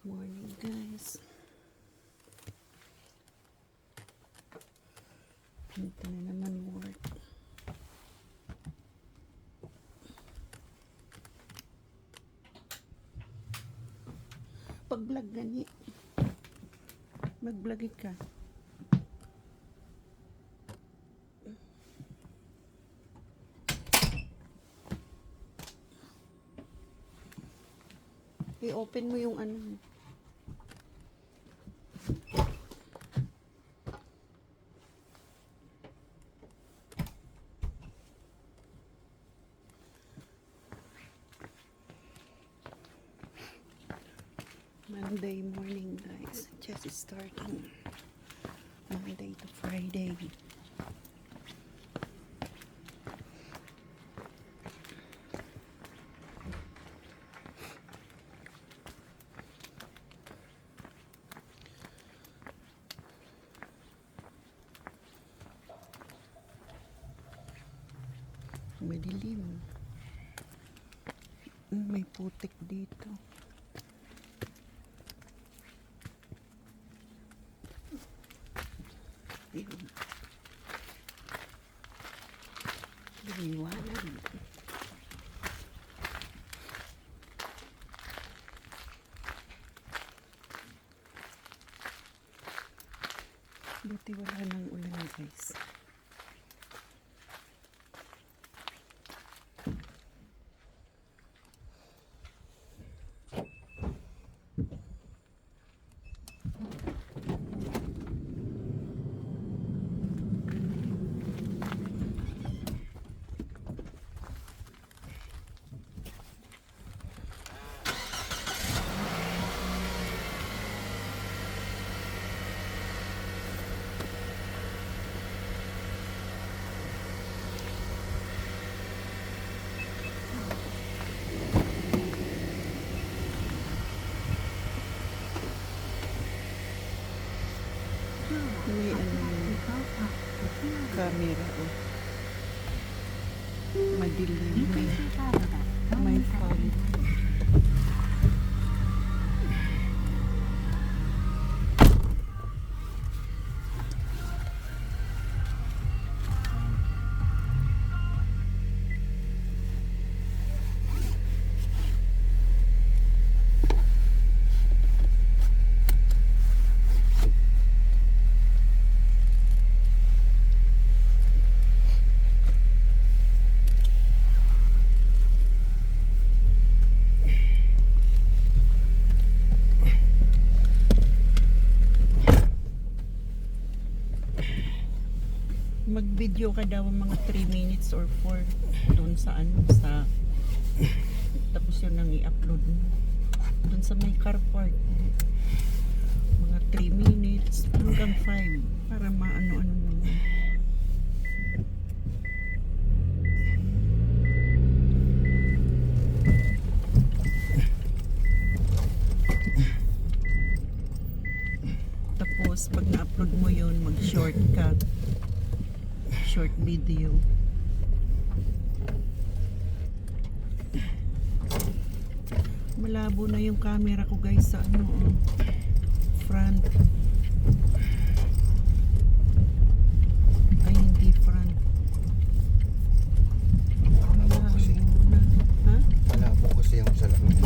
Morning guys. Punta na naman work. Pag-vlog gani. Mag-vlog ka. I-open mo yung ano. Monday morning guys. Just starting. Monday to Friday. Madilim. May putik dito. Yun. Lumiwanag. Buti wala nang ulan guys. May camera oh. Madilim. May fan. Mag-video ka daw mga 3 minutes or 4 doon sa ano sa tapos yun nang i-upload mo doon sa may car park mga 3 minutes hanggang 5 para maano-ano naman. Tapos pag na-upload mo yun mag-shortcut short video. Malabo na yung camera ko guys sa ano front. Ay hindi front. Malabo kasi. Ha? Malabo kasi yung salamin.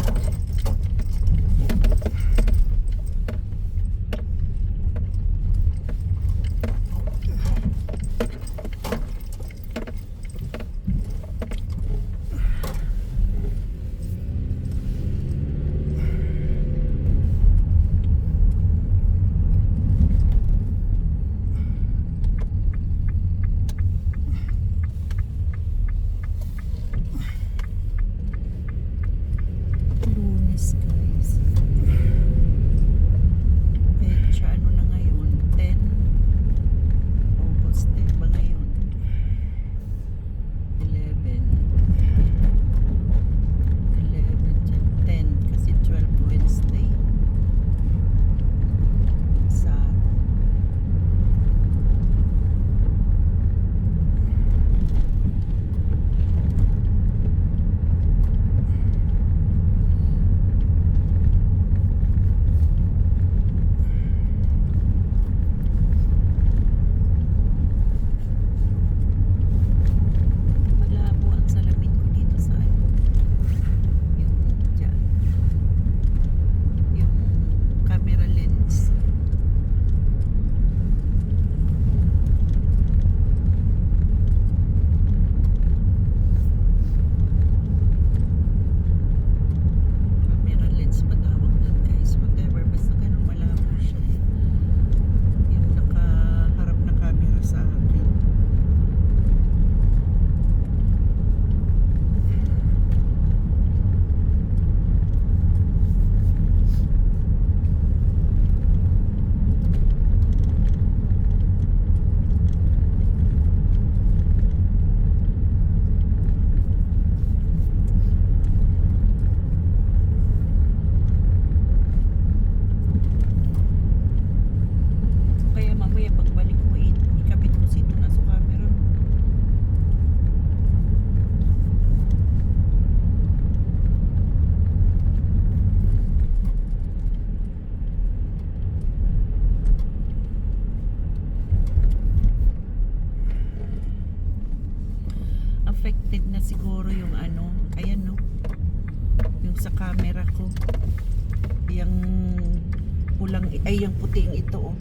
Ay, yung puting ito, oh.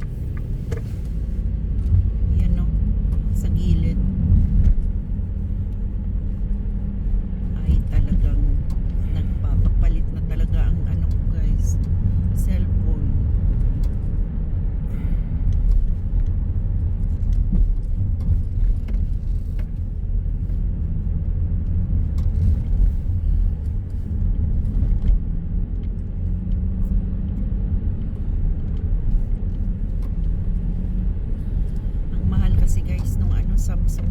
Yan, oh. Sa gilid. Ay, talagang nagpapapalit na talaga ang ano ko, guys. Cellphone. Ang mahal kasi, guys, nung ano, Samsung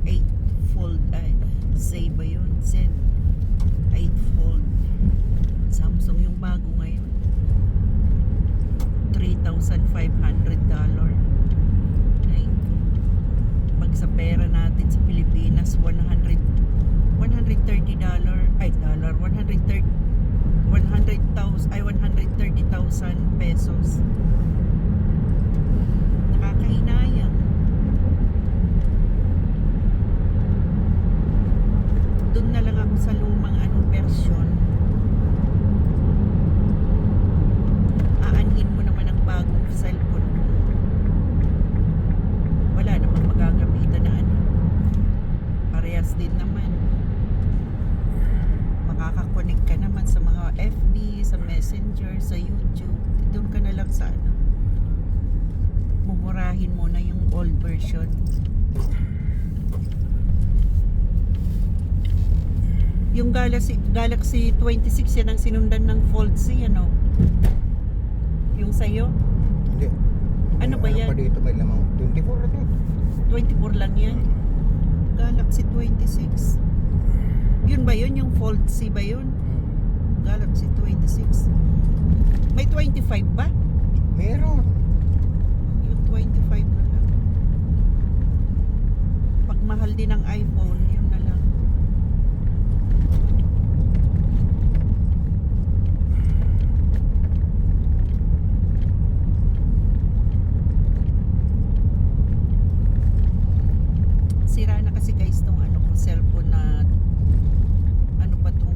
8 Fold, ay, Z ba yun? Z 8 Fold. Samsung yung bago ngayon. $3,500. Ay, pag sa pera natin sa Pilipinas, $130. Ay, dollar. 130,000 ay 130,000 pesos. Nakakahinayang. Doon na lang ako sa lumang ano version. Aanhin mo naman ang bagong cellphone mo. Wala namang magagamitan na ano. Parehas din naman. Makakakonect ka naman sa mga FB, sa Messenger, sa YouTube. Doon ka na lang sa ano. Mumurahin mo na yung old version. Yung Galaxy 26 yan ang sinundan ng Fold C, ano? Yung sa'yo? Hindi. Ano ba yan? Pa dito may lamang 24 na to. 24 lang yan? Galaxy 26. Yun ba yun? Yung Fold C ba yun? Galaxy 26. May 25 ba? Meron. Yung 25 na lang. Pag mahal din ang iPhone, yun na lang. Sira na kasi, guys, tong ano ko cellphone na ano pa to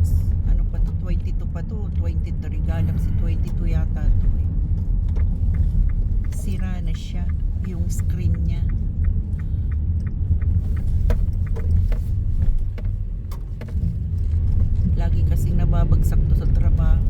22 pa to 23, Galaxy 22 yata to eh. Sira na siya yung screen niya. Lagi kasing nababagsak to sa trabaho.